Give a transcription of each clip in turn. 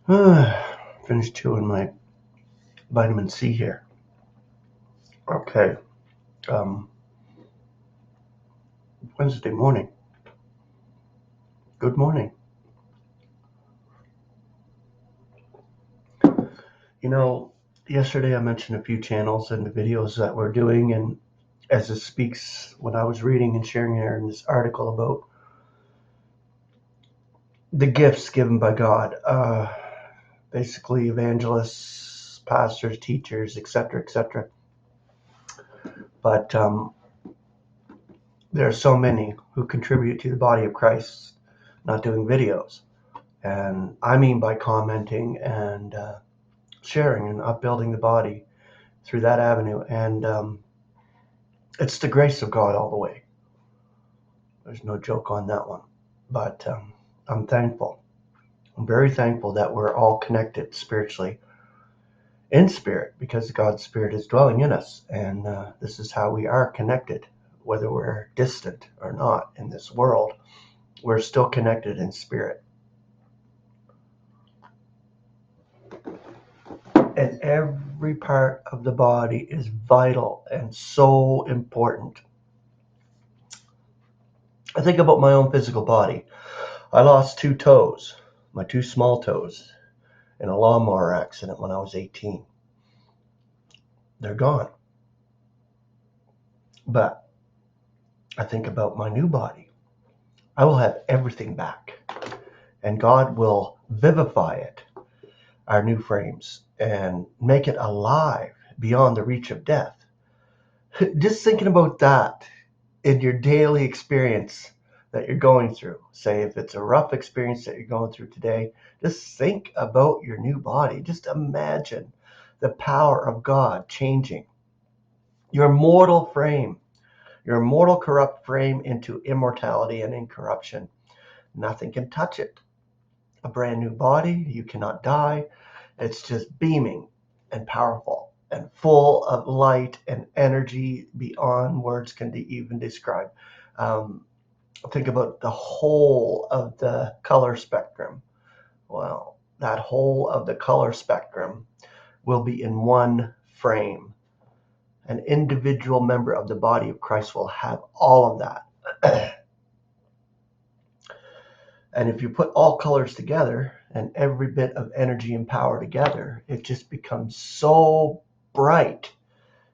Finished chewing my vitamin C here. Okay. Wednesday morning. Good morning. Yesterday I mentioned a few channels and the videos that we're doing, and as it speaks, when I was reading and sharing here in this article about the gifts given by God, basically evangelists, pastors, teachers, etc., etc. But there are so many who contribute to the body of Christ not doing videos. And I mean by commenting and sharing and upbuilding the body through that avenue. And it's the grace of God all the way. There's no joke on that one. But I'm thankful. I'm very thankful that we're all connected spiritually in spirit, because God's Spirit is dwelling in us. And this is how we are connected, whether we're distant or not in this world. We're still connected in spirit. And every part of the body is vital and so important. I think about my own physical body. I lost 2 toes, my 2 small toes, in a lawnmower accident when I was 18. They're gone. But I think about my new body. I will have everything back, and God will vivify it, our new frames, and make it alive beyond the reach of death. Just thinking about that in your daily experience that you're going through. Say if it's a rough experience that you're going through today, just think about your new body. Just imagine the power of God changing your mortal frame, your mortal corrupt frame into immortality and incorruption. Nothing can touch it. A brand new body, you cannot die. It's just beaming and powerful and full of light and energy beyond words can even describe. Think about the whole of the color spectrum. Well, that whole of the color spectrum will be in one frame. An individual member of the body of Christ will have all of that. And if you put all colors together and every bit of energy and power together, it just becomes so bright,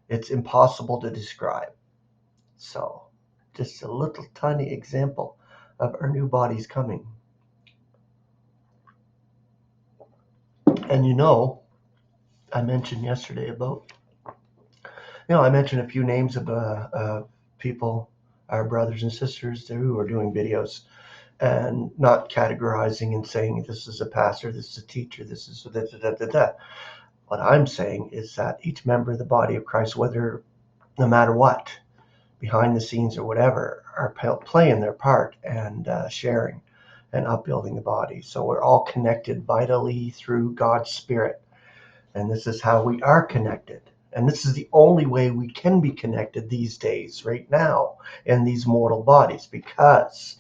it's impossible to describe. So, just a little tiny example of our new bodies coming. And I mentioned yesterday about, I mentioned a few names of people, our brothers and sisters who are doing videos and not categorizing and saying this is a pastor, this is a teacher, this is da. What I'm saying is that each member of the body of Christ, whether no matter what, behind the scenes or whatever, are playing their part and sharing and upbuilding the body. So we're all connected vitally through God's Spirit. And this is how we are connected. And this is the only way we can be connected these days, right now, in these mortal bodies, because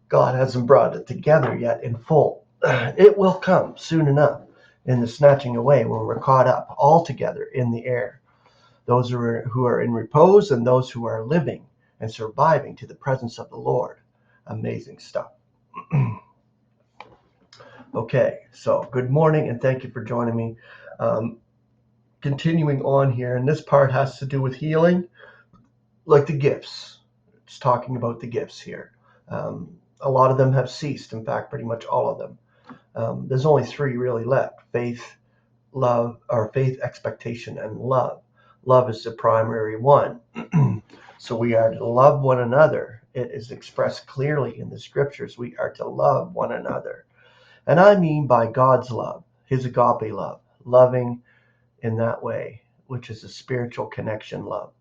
God hasn't brought it together yet in full. It will come soon enough in the snatching away when we're caught up all together in the air. Those who are in repose and those who are living and surviving to the presence of the Lord. Amazing stuff. Okay, so good morning and thank you for joining me. Continuing on here, and this part has to do with healing, like the gifts. It's talking about the gifts here. A lot of them have ceased. In fact, pretty much all of them. There's only 3 really left: faith, love, or faith, expectation, and love. Love is the primary one. So we are to love one another. It is expressed clearly in the scriptures. We are to love one another. And I mean by God's love, his agape love, loving in that way, which is a spiritual connection love.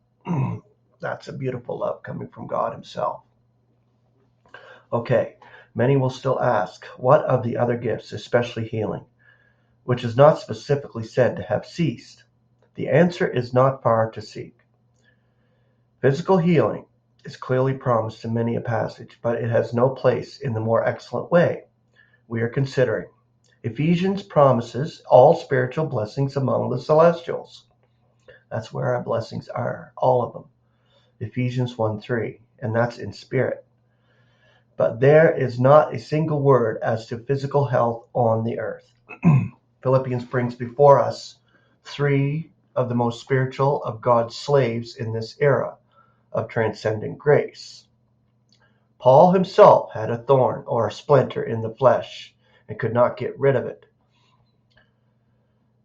That's a beautiful love coming from God himself. Okay, many will still ask, what of the other gifts, especially healing, which is not specifically said to have ceased? The answer is not far to seek. Physical healing is clearly promised in many a passage, but it has no place in the more excellent way we are considering. Ephesians promises all spiritual blessings among the celestials. That's where our blessings are, all of them. Ephesians 1:3, and that's in spirit. But there is not a single word as to physical health on the earth. Philippians brings before us three of the most spiritual of God's slaves in this era of transcendent grace. Paul himself had a thorn or a splinter in the flesh and could not get rid of it.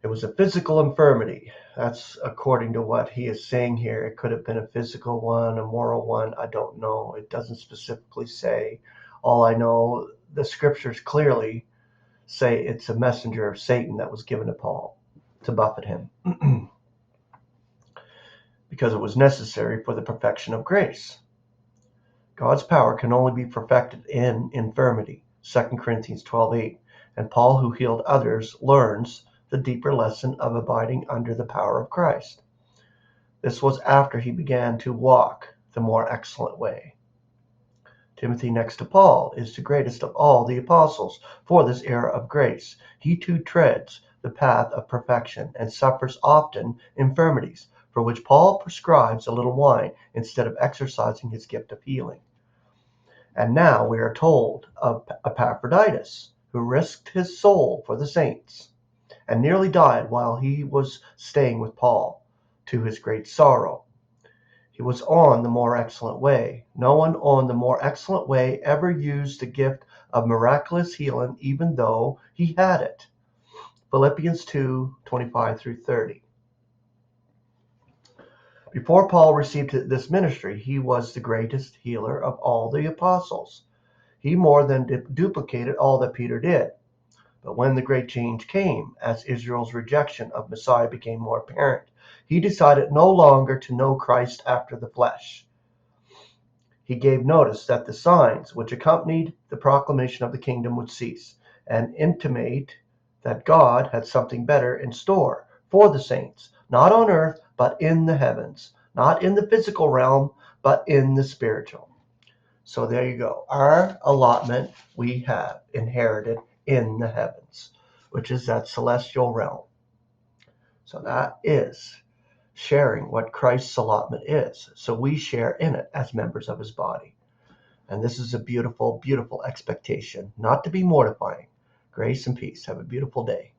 It was a physical infirmity. That's according to what he is saying here. It could have been a physical one, a moral one. I don't know. It doesn't specifically say. All I know, the scriptures clearly say it's a messenger of Satan that was given to Paul to buffet him because it was necessary for the perfection of grace. God's power can only be perfected in infirmity, 2 Corinthians 12:8. And Paul, who healed others, learns the deeper lesson of abiding under the power of Christ. This was after he began to walk the more excellent way. Timothy, next to Paul, is the greatest of all the apostles for this era of grace. He too treads the path of perfection and suffers often infirmities, for which Paul prescribes a little wine instead of exercising his gift of healing. And now we are told of Epaphroditus, who risked his soul for the saints and nearly died while he was staying with Paul, to his great sorrow. He was on the more excellent way. No one on the more excellent way ever used the gift of miraculous healing, even though he had it. Philippians 2:25-30. Before Paul received this ministry, he was the greatest healer of all the apostles. He more than duplicated all that Peter did. But when the great change came, as Israel's rejection of Messiah became more apparent, he decided no longer to know Christ after the flesh. He gave notice that the signs which accompanied the proclamation of the kingdom would cease, and intimate that God had something better in store for the saints, not on earth, but in the heavens, not in the physical realm, but in the spiritual. So there you go. Our allotment we have inherited in the heavens, which is that celestial realm. So that is sharing what Christ's allotment is. So we share in it as members of his body. And this is a beautiful, beautiful expectation, not to be mortifying. Grace and peace. Have a beautiful day.